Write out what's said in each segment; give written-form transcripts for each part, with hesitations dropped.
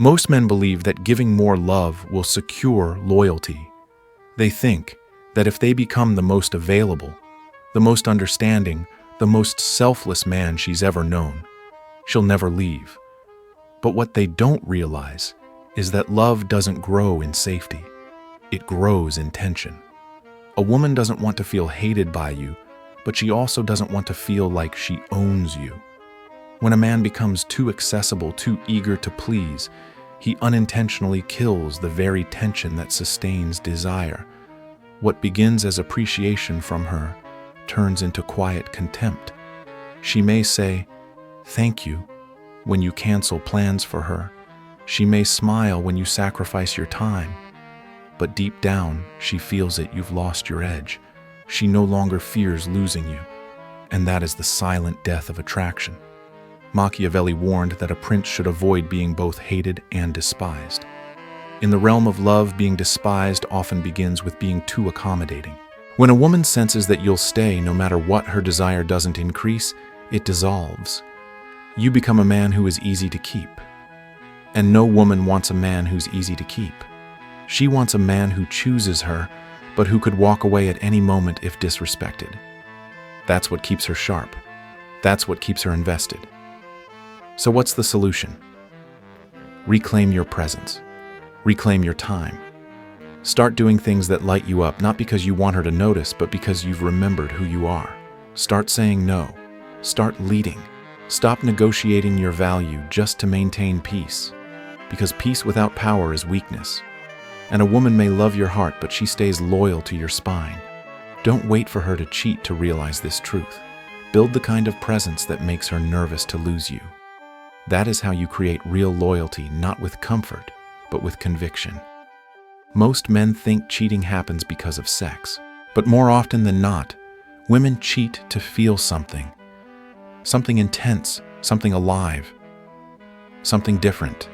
Most men believe that giving more love will secure loyalty. They think that if they become the most available, the most understanding, the most selfless man she's ever known, she'll never leave. But what they don't realize is that love doesn't grow in safety. It grows in tension. A woman doesn't want to feel hated by you, but she also doesn't want to feel like she owns you. When a man becomes too accessible, too eager to please, he unintentionally kills the very tension that sustains desire. What begins as appreciation from her turns into quiet contempt. She may say, "Thank you," when you cancel plans for her. She may smile when you sacrifice your time. But deep down, she feels it, you've lost your edge. She no longer fears losing you. And that is the silent death of attraction. Machiavelli warned that a prince should avoid being both hated and despised. In the realm of love, being despised often begins with being too accommodating. When a woman senses that you'll stay no matter what, her desire doesn't increase, it dissolves. You become a man who is easy to keep. And no woman wants a man who's easy to keep. She wants a man who chooses her, but who could walk away at any moment if disrespected. That's what keeps her sharp. That's what keeps her invested. So what's the solution? Reclaim your presence. Reclaim your time. Start doing things that light you up, not because you want her to notice, but because you've remembered who you are. Start saying no. Start leading. Stop negotiating your value just to maintain peace. Because peace without power is weakness. And a woman may love your heart, but she stays loyal to your spine. Don't wait for her to cheat to realize this truth. Build the kind of presence that makes her nervous to lose you. That is how you create real loyalty, not with comfort, but with conviction. Most men think cheating happens because of sex, but more often than not, women cheat to feel something. Something intense, something alive, something different.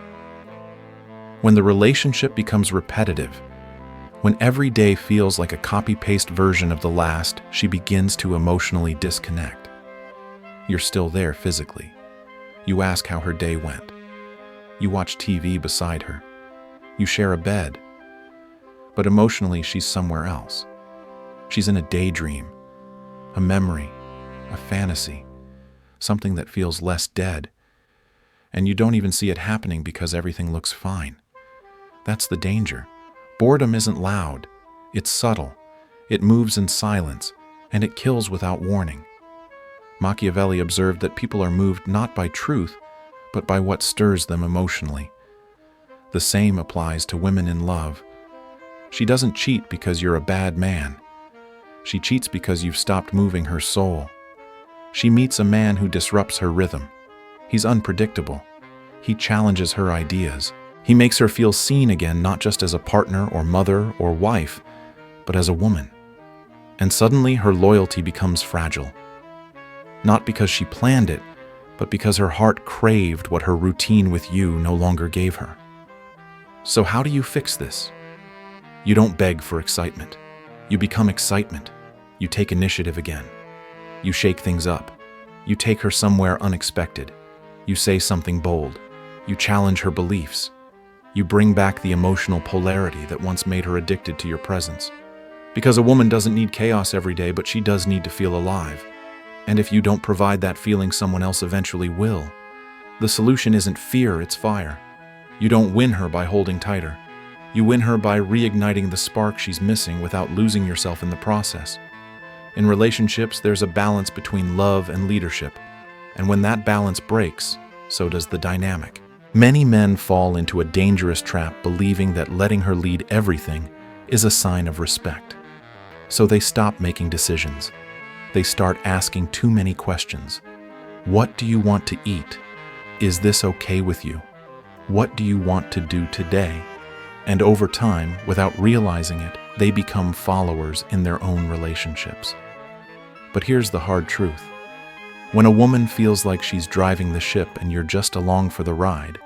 When the relationship becomes repetitive, when every day feels like a copy-paste version of the last, she begins to emotionally disconnect. You're still there physically. You ask how her day went. You watch TV beside her. You share a bed. But emotionally, she's somewhere else. She's in a daydream, a memory, a fantasy, something that feels less dead. And you don't even see it happening because everything looks fine. That's the danger. Boredom isn't loud. It's subtle. It moves in silence, and it kills without warning. Machiavelli observed that people are moved not by truth, but by what stirs them emotionally. The same applies to women in love. She doesn't cheat because you're a bad man. She cheats because you've stopped moving her soul. She meets a man who disrupts her rhythm. He's unpredictable. He challenges her ideas. He makes her feel seen again, not just as a partner or mother or wife, but as a woman. And suddenly her loyalty becomes fragile. Not because she planned it, but because her heart craved what her routine with you no longer gave her. So how do you fix this? You don't beg for excitement. You become excitement. You take initiative again. You shake things up. You take her somewhere unexpected. You say something bold. You challenge her beliefs. You bring back the emotional polarity that once made her addicted to your presence. Because a woman doesn't need chaos every day, but she does need to feel alive. And if you don't provide that feeling, someone else eventually will. The solution isn't fear, it's fire. You don't win her by holding tighter. You win her by reigniting the spark she's missing without losing yourself in the process. In relationships, there's a balance between love and leadership. And when that balance breaks, so does the dynamic. Many men fall into a dangerous trap believing that letting her lead everything is a sign of respect. So they stop making decisions. They start asking too many questions. What do you want to eat? Is this okay with you? What do you want to do today? And over time, without realizing it, they become followers in their own relationships. But here's the hard truth. When a woman feels like she's driving the ship and you're just along for the ride,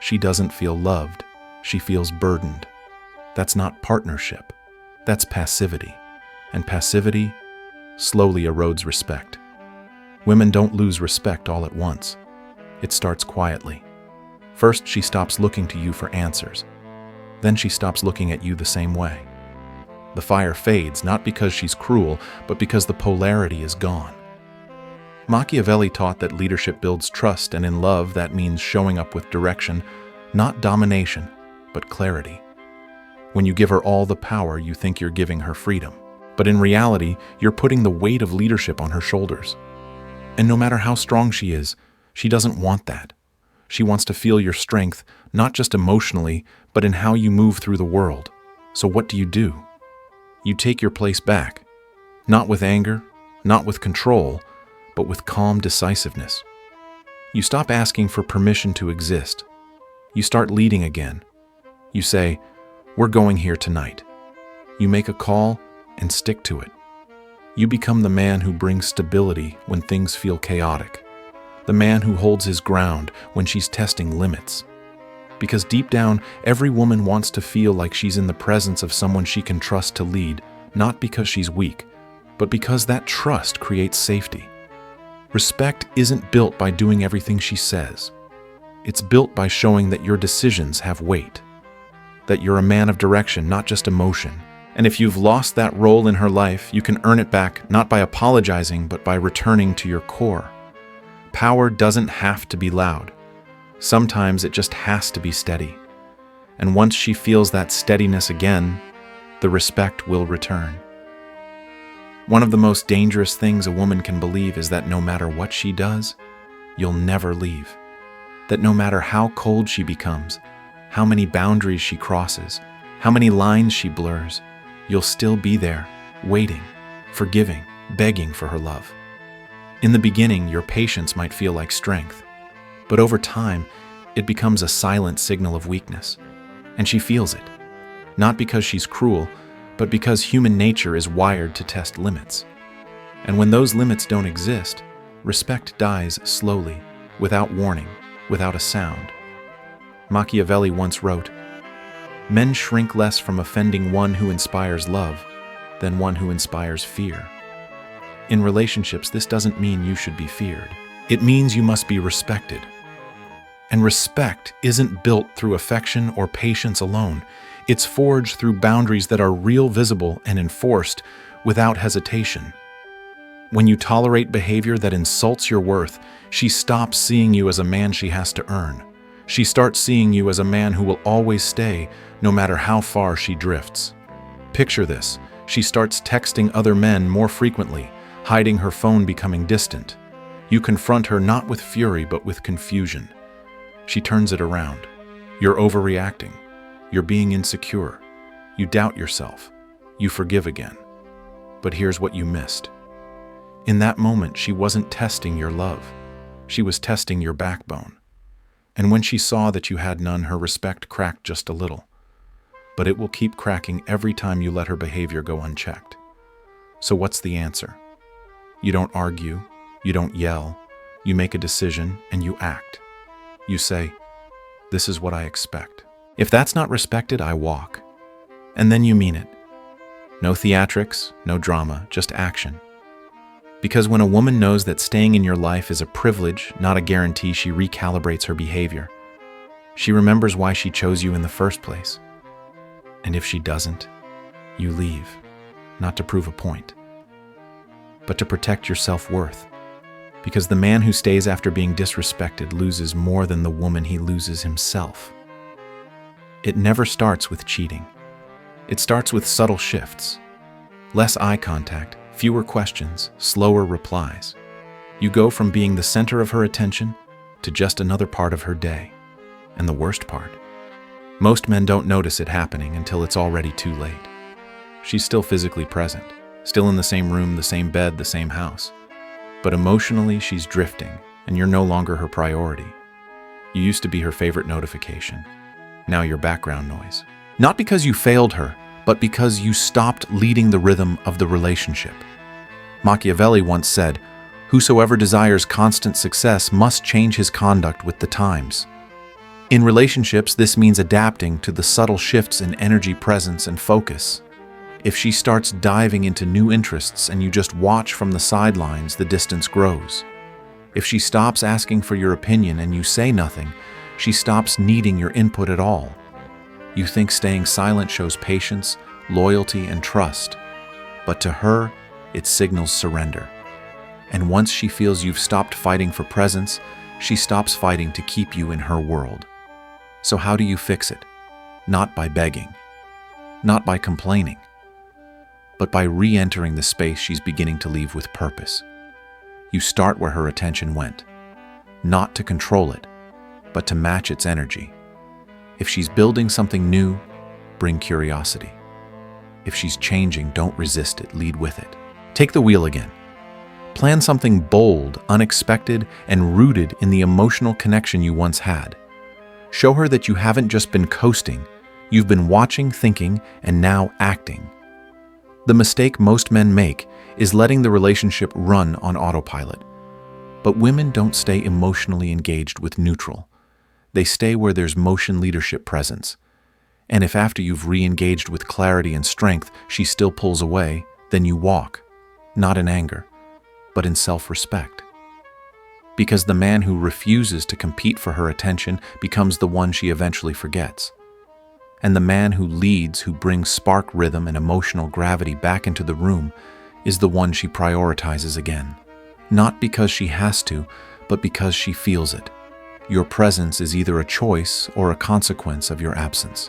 she doesn't feel loved. She feels burdened. That's not partnership. That's passivity. And passivity slowly erodes respect. Women don't lose respect all at once. It starts quietly. First, she stops looking to you for answers. Then she stops looking at you the same way. The fire fades, not because she's cruel, but because the polarity is gone. Machiavelli taught that leadership builds trust, and in love, that means showing up with direction, not domination, but clarity. When you give her all the power, you think you're giving her freedom. But in reality, you're putting the weight of leadership on her shoulders. And no matter how strong she is, she doesn't want that. She wants to feel your strength, not just emotionally, but in how you move through the world. So what do? You take your place back. Not with anger, not with control, but with calm decisiveness. You stop asking for permission to exist. You start leading again. You say, "We're going here tonight." You make a call and stick to it. You become the man who brings stability when things feel chaotic. The man who holds his ground when she's testing limits. Because deep down, every woman wants to feel like she's in the presence of someone she can trust to lead, not because she's weak, but because that trust creates safety. Respect isn't built by doing everything she says. It's built by showing that your decisions have weight, that you're a man of direction, not just emotion. And if you've lost that role in her life, you can earn it back not by apologizing, but by returning to your core. Power doesn't have to be loud. Sometimes it just has to be steady. And once she feels that steadiness again, the respect will return. One of the most dangerous things a woman can believe is that no matter what she does, you'll never leave. That no matter how cold she becomes, how many boundaries she crosses, how many lines she blurs, you'll still be there, waiting, forgiving, begging for her love. In the beginning, your patience might feel like strength, but over time, it becomes a silent signal of weakness. And she feels it, not because she's cruel, but because human nature is wired to test limits. And when those limits don't exist, respect dies slowly, without warning, without a sound. Machiavelli once wrote, "Men shrink less from offending one who inspires love than one who inspires fear." In relationships, this doesn't mean you should be feared. It means you must be respected. And respect isn't built through affection or patience alone. It's forged through boundaries that are real, visible, and enforced without hesitation. When you tolerate behavior that insults your worth, she stops seeing you as a man she has to earn. She starts seeing you as a man who will always stay, no matter how far she drifts. Picture this. She starts texting other men more frequently, hiding her phone, becoming distant. You confront her not with fury, but with confusion. She turns it around. You're overreacting. You're being insecure. You doubt yourself. You forgive again. But here's what you missed. In that moment, she wasn't testing your love. She was testing your backbone. And when she saw that you had none, her respect cracked just a little. But it will keep cracking every time you let her behavior go unchecked. So what's the answer? You don't argue. You don't yell. You make a decision and you act. You say, "This is what I expect. If that's not respected, I walk." And then you mean it. No theatrics, no drama, just action. Because when a woman knows that staying in your life is a privilege, not a guarantee, she recalibrates her behavior. She remembers why she chose you in the first place. And if she doesn't, you leave, not to prove a point, but to protect your self-worth. Because the man who stays after being disrespected loses more than the woman he loses himself. It never starts with cheating. It starts with subtle shifts. Less eye contact, fewer questions, slower replies. You go from being the center of her attention to just another part of her day. And the worst part, most men don't notice it happening until it's already too late. She's still physically present, still in the same room, the same bed, the same house. But emotionally, she's drifting, and you're no longer her priority. You used to be her favorite notification. Now you're background noise. Not because you failed her, but because you stopped leading the rhythm of the relationship. Machiavelli once said, "Whosoever desires constant success must change his conduct with the times." In relationships, this means adapting to the subtle shifts in energy, presence, and focus. If she starts diving into new interests and you just watch from the sidelines, the distance grows. If she stops asking for your opinion and you say nothing, She stops needing your input at all. You think staying silent shows patience, loyalty, and trust, but to her, it signals surrender. And once she feels you've stopped fighting for presence, she stops fighting to keep you in her world. So how do you fix it? Not by begging, not by complaining, but by re-entering the space she's beginning to leave with purpose. You start where her attention went, not to control it, but to match its energy. If she's building something new, bring curiosity. If she's changing, don't resist it, lead with it. Take the wheel again. Plan something bold, unexpected, and rooted in the emotional connection you once had. Show her that you haven't just been coasting, you've been watching, thinking, and now acting. The mistake most men make is letting the relationship run on autopilot. But women don't stay emotionally engaged with neutral. They stay where there's motion, leadership, presence. And if after you've re-engaged with clarity and strength, she still pulls away, then you walk, not in anger, but in self-respect. Because the man who refuses to compete for her attention becomes the one she eventually forgets. And the man who leads, who brings spark, rhythm, and emotional gravity back into the room, is the one she prioritizes again. Not because she has to, but because she feels it. Your presence is either a choice or a consequence of your absence.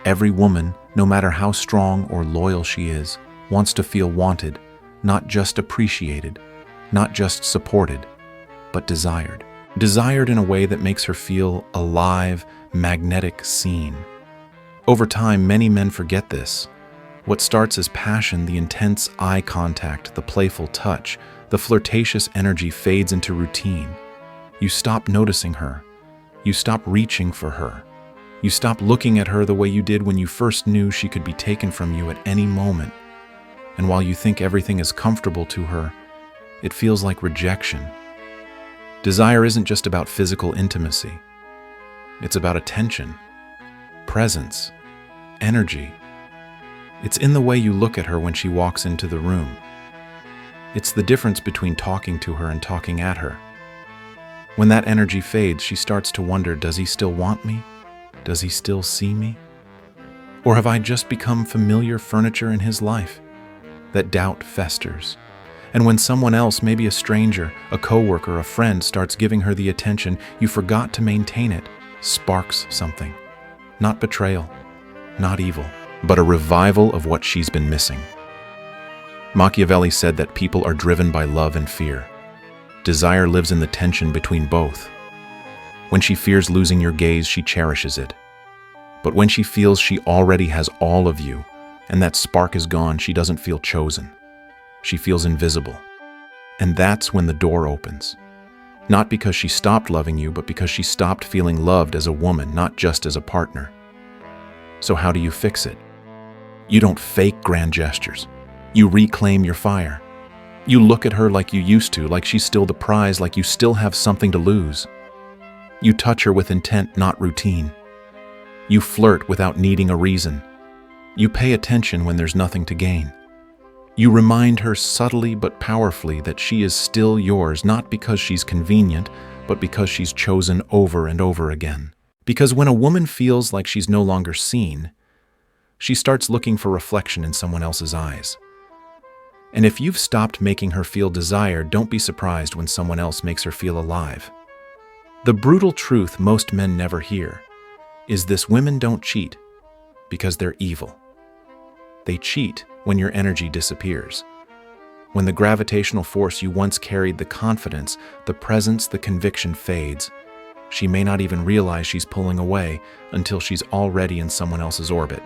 Every woman, no matter how strong or loyal she is, wants to feel wanted, not just appreciated, not just supported, but desired. Desired in a way that makes her feel alive, magnetic, seen. Over time, many men forget this. What starts as passion, the intense eye contact, the playful touch, the flirtatious energy fades into routine. You stop noticing her. You stop reaching for her. You stop looking at her the way you did when you first knew she could be taken from you at any moment. And while you think everything is comfortable to her, it feels like rejection. Desire isn't just about physical intimacy. It's about attention, presence, energy. It's in the way you look at her when she walks into the room. It's the difference between talking to her and talking at her. When that energy fades, she starts to wonder, does he still want me? Does he still see me? Or have I just become familiar furniture in his life? That doubt festers. And when someone else, maybe a stranger, a coworker, a friend, starts giving her the attention you forgot to maintain, it sparks something. Not betrayal, not evil, but a revival of what she's been missing. Machiavelli said that people are driven by love and fear. Desire lives in the tension between both. When she fears losing your gaze, she cherishes it. But when she feels she already has all of you, and that spark is gone, she doesn't feel chosen. She feels invisible. And that's when the door opens. Not because she stopped loving you, but because she stopped feeling loved as a woman, not just as a partner. So how do you fix it? You don't fake grand gestures. You reclaim your fire. You look at her like you used to, like she's still the prize, like you still have something to lose. You touch her with intent, not routine. You flirt without needing a reason. You pay attention when there's nothing to gain. You remind her subtly but powerfully that she is still yours, not because she's convenient, but because she's chosen over and over again. Because when a woman feels like she's no longer seen, she starts looking for reflection in someone else's eyes. And if you've stopped making her feel desired, don't be surprised when someone else makes her feel alive. The brutal truth most men never hear is this: women don't cheat because they're evil. They cheat when your energy disappears. When the gravitational force you once carried, the confidence, the presence, the conviction fades, she may not even realize she's pulling away until she's already in someone else's orbit.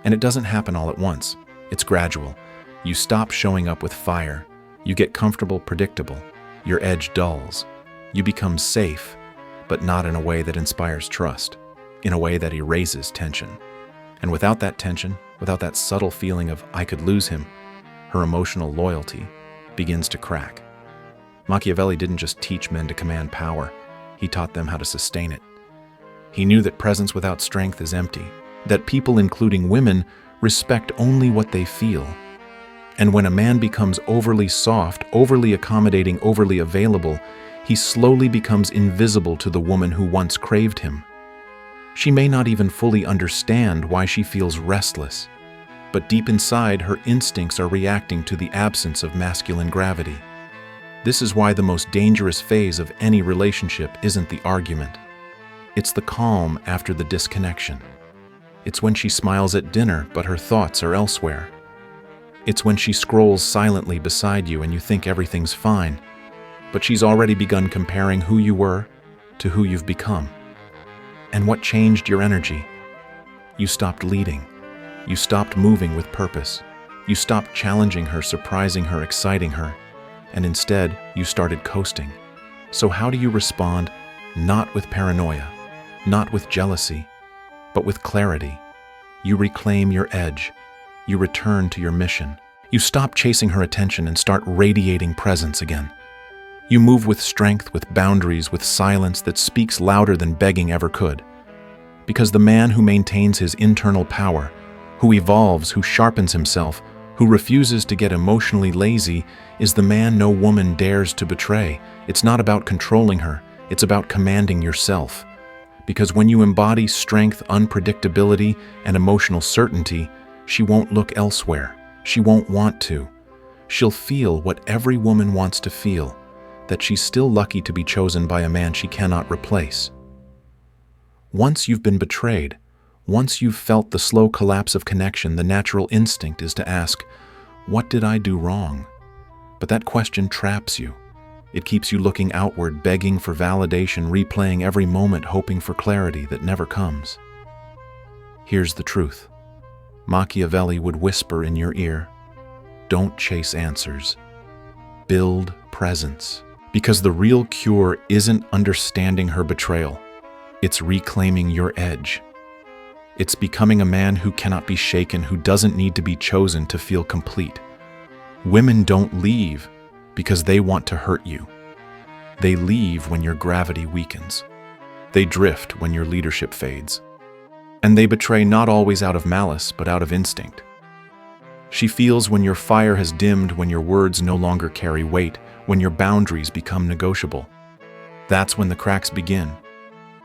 And it doesn't happen all at once. It's gradual. You stop showing up with fire. You get comfortable, predictable. Your edge dulls. You become safe, but not in a way that inspires trust, in a way that erases tension. And without that tension, without that subtle feeling of I could lose him, her emotional loyalty begins to crack. Machiavelli didn't just teach men to command power, he taught them how to sustain it. He knew that presence without strength is empty, that people, including women, respect only what they feel. And when a man becomes overly soft, overly accommodating, overly available, he slowly becomes invisible to the woman who once craved him. She may not even fully understand why she feels restless, but deep inside, her instincts are reacting to the absence of masculine gravity. This is why the most dangerous phase of any relationship isn't the argument. It's the calm after the disconnection. It's when she smiles at dinner, but her thoughts are elsewhere. It's when she scrolls silently beside you and you think everything's fine, but she's already begun comparing who you were to who you've become. And what changed your energy? You stopped leading. You stopped moving with purpose. You stopped challenging her, surprising her, exciting her, and instead you started coasting. So how do you respond? Not with paranoia, not with jealousy, but with clarity. You reclaim your edge. You return to your mission. You stop chasing her attention and start radiating presence again. You move with strength, with boundaries, with silence that speaks louder than begging ever could. Because the man who maintains his internal power, who evolves, who sharpens himself, who refuses to get emotionally lazy, is the man no woman dares to betray. It's not about controlling her, it's about commanding yourself. Because when you embody strength, unpredictability, and emotional certainty, she won't look elsewhere. She won't want to. She'll feel what every woman wants to feel, that she's still lucky to be chosen by a man she cannot replace. Once you've been betrayed, once you've felt the slow collapse of connection, the natural instinct is to ask, "What did I do wrong?" But that question traps you. It keeps you looking outward, begging for validation, replaying every moment, hoping for clarity that never comes. Here's the truth. Machiavelli would whisper in your ear, "Don't chase answers. Build presence." Because the real cure isn't understanding her betrayal. It's reclaiming your edge. It's becoming a man who cannot be shaken, who doesn't need to be chosen to feel complete. Women don't leave because they want to hurt you. They leave when your gravity weakens. They drift when your leadership fades. And they betray not always out of malice, but out of instinct. She feels when your fire has dimmed, when your words no longer carry weight, when your boundaries become negotiable. That's when the cracks begin.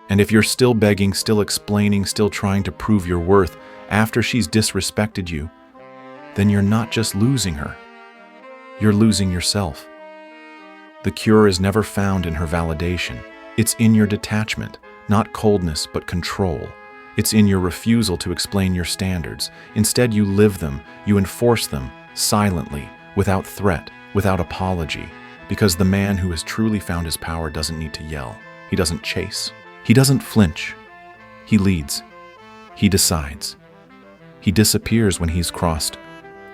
And if you're still begging, still explaining, still trying to prove your worth after she's disrespected you, then you're not just losing her, you're losing yourself. The cure is never found in her validation. It's in your detachment, not coldness, but control. It's in your refusal to explain your standards. Instead, you live them, you enforce them, silently, without threat, without apology. Because the man who has truly found his power doesn't need to yell. He doesn't chase. He doesn't flinch. He leads. He decides. He disappears when he's crossed,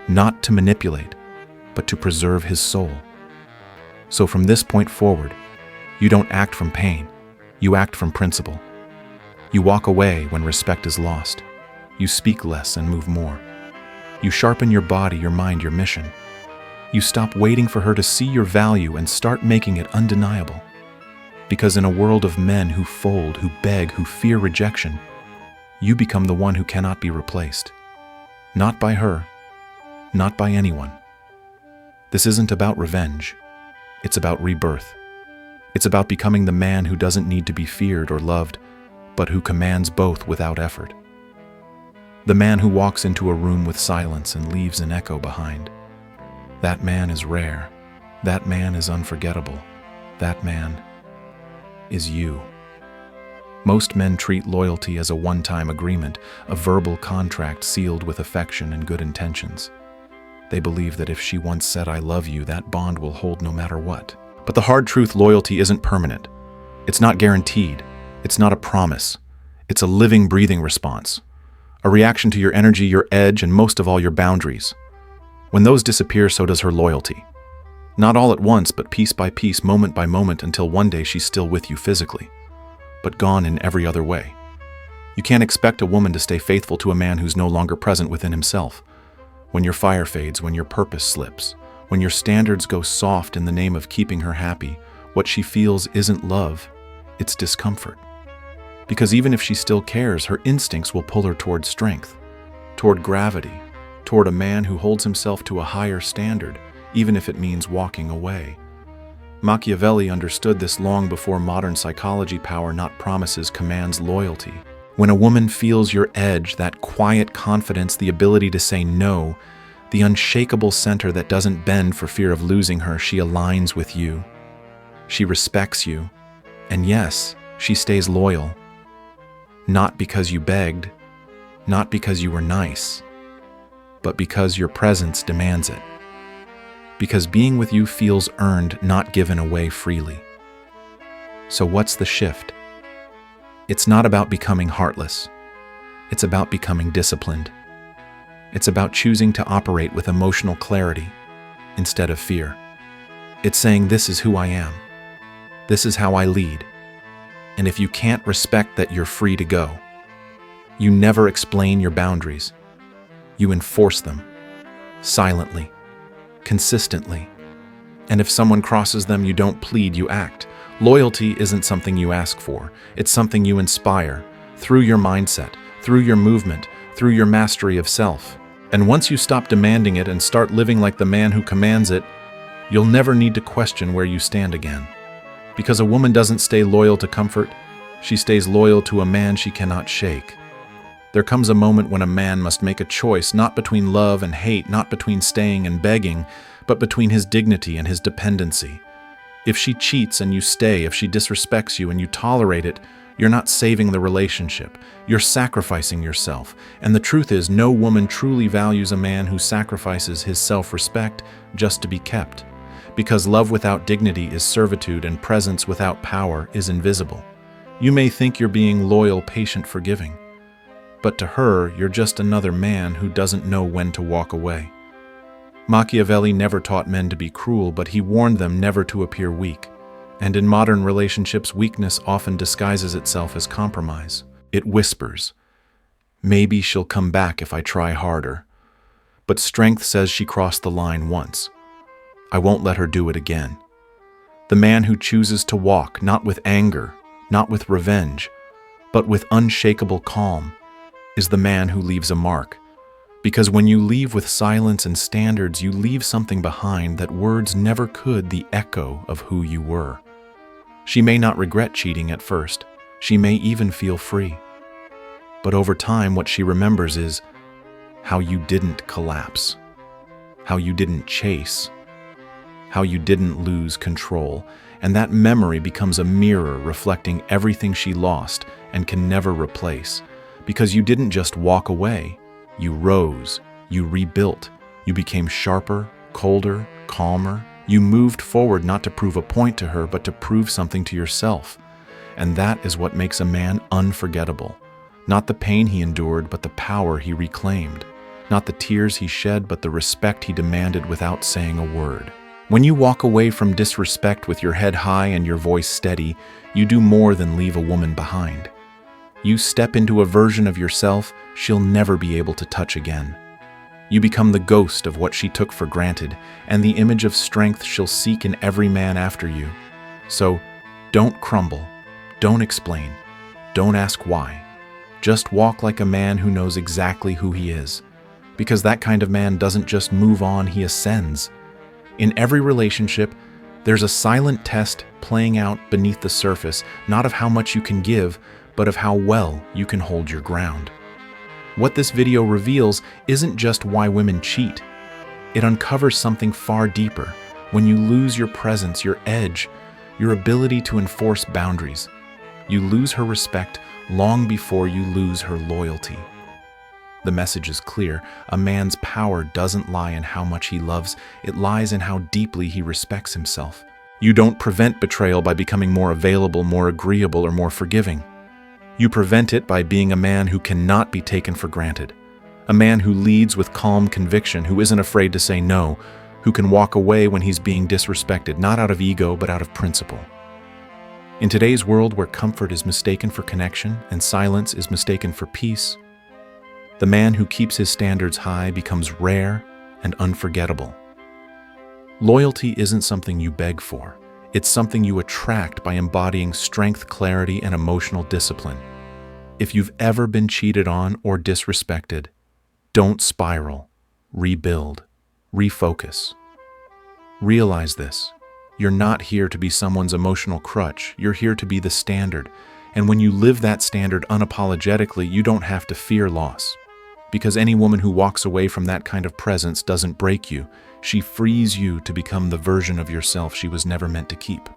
not to manipulate, but to preserve his soul. So from this point forward, you don't act from pain. You act from principle. You walk away when respect is lost. You speak less and move more. You sharpen your body, your mind, your mission. You stop waiting for her to see your value and start making it undeniable. Because in a world of men who fold, who beg, who fear rejection, you become the one who cannot be replaced. Not by her, not by anyone. This isn't about revenge. It's about rebirth. It's about becoming the man who doesn't need to be feared or loved, but who commands both without effort. The man who walks into a room with silence and leaves an echo behind. That man is rare. That man is unforgettable. That man is you. Most men treat loyalty as a one-time agreement, a verbal contract sealed with affection and good intentions. They believe that if she once said, "I love you," that bond will hold no matter what. But the hard truth, loyalty isn't permanent. It's not guaranteed. It's not a promise. It's a living, breathing response. A reaction to your energy, your edge, and most of all, your boundaries. When those disappear, so does her loyalty. Not all at once, but piece by piece, moment by moment, until one day she's still with you physically, but gone in every other way. You can't expect a woman to stay faithful to a man who's no longer present within himself. When your fire fades, when your purpose slips, when your standards go soft in the name of keeping her happy, what she feels isn't love, it's discomfort. Because even if she still cares, her instincts will pull her toward strength, toward gravity, toward a man who holds himself to a higher standard, even if it means walking away. Machiavelli understood this long before modern psychology. Power, not promises, commands loyalty. When a woman feels your edge, that quiet confidence, the ability to say no, the unshakable center that doesn't bend for fear of losing her, she aligns with you. She respects you. And yes, she stays loyal. Not because you begged, not because you were nice, but because your presence demands it. Because being with you feels earned, not given away freely. So what's the shift? It's not about becoming heartless. It's about becoming disciplined. It's about choosing to operate with emotional clarity instead of fear. It's saying, this is who I am. This is how I lead. And if you can't respect that, you're free to go. You never explain your boundaries. You enforce them. Silently. Consistently. And if someone crosses them, you don't plead, you act. Loyalty isn't something you ask for. It's something you inspire through your mindset, through your movement, through your mastery of self. And once you stop demanding it and start living like the man who commands it, you'll never need to question where you stand again. Because a woman doesn't stay loyal to comfort, she stays loyal to a man she cannot shake. There comes a moment when a man must make a choice, not between love and hate, not between staying and begging, but between his dignity and his dependency. If she cheats and you stay, if she disrespects you and you tolerate it, you're not saving the relationship. You're sacrificing yourself. And the truth is, no woman truly values a man who sacrifices his self-respect just to be kept. Because love without dignity is servitude, and presence without power is invisible. You may think you're being loyal, patient, forgiving. But to her, you're just another man who doesn't know when to walk away. Machiavelli never taught men to be cruel, but he warned them never to appear weak. And in modern relationships, weakness often disguises itself as compromise. It whispers, maybe she'll come back if I try harder. But strength says she crossed the line once. I won't let her do it again. The man who chooses to walk, not with anger, not with revenge, but with unshakable calm, is the man who leaves a mark. Because when you leave with silence and standards, you leave something behind that words never could, the echo of who you were. She may not regret cheating at first. She may even feel free. But over time, what she remembers is how you didn't collapse, how you didn't chase, how you didn't lose control. And that memory becomes a mirror reflecting everything she lost and can never replace. Because you didn't just walk away. You rose, you rebuilt, you became sharper, colder, calmer. You moved forward not to prove a point to her, but to prove something to yourself. And that is what makes a man unforgettable. Not the pain he endured, but the power he reclaimed. Not the tears he shed, but the respect he demanded without saying a word. When you walk away from disrespect with your head high and your voice steady, you do more than leave a woman behind. You step into a version of yourself she'll never be able to touch again. You become the ghost of what she took for granted, and the image of strength she'll seek in every man after you. So, don't crumble, don't explain, don't ask why. Just walk like a man who knows exactly who he is. Because that kind of man doesn't just move on, he ascends. In every relationship, there's a silent test playing out beneath the surface, not of how much you can give, but of how well you can hold your ground. What this video reveals isn't just why women cheat. It uncovers something far deeper. When you lose your presence, your edge, your ability to enforce boundaries, you lose her respect long before you lose her loyalty. The message is clear. A man's power doesn't lie in how much he loves. It lies in how deeply he respects himself. You don't prevent betrayal by becoming more available, more agreeable, or more forgiving. You prevent it by being a man who cannot be taken for granted. A man who leads with calm conviction, who isn't afraid to say no, who can walk away when he's being disrespected, not out of ego, but out of principle. In today's world where comfort is mistaken for connection and silence is mistaken for peace, the man who keeps his standards high becomes rare and unforgettable. Loyalty isn't something you beg for. It's something you attract by embodying strength, clarity, and emotional discipline. If you've ever been cheated on or disrespected, don't spiral. Rebuild. Refocus. Realize this. You're not here to be someone's emotional crutch. You're here to be the standard. And when you live that standard unapologetically, you don't have to fear loss. Because any woman who walks away from that kind of presence doesn't break you. She frees you to become the version of yourself she was never meant to keep.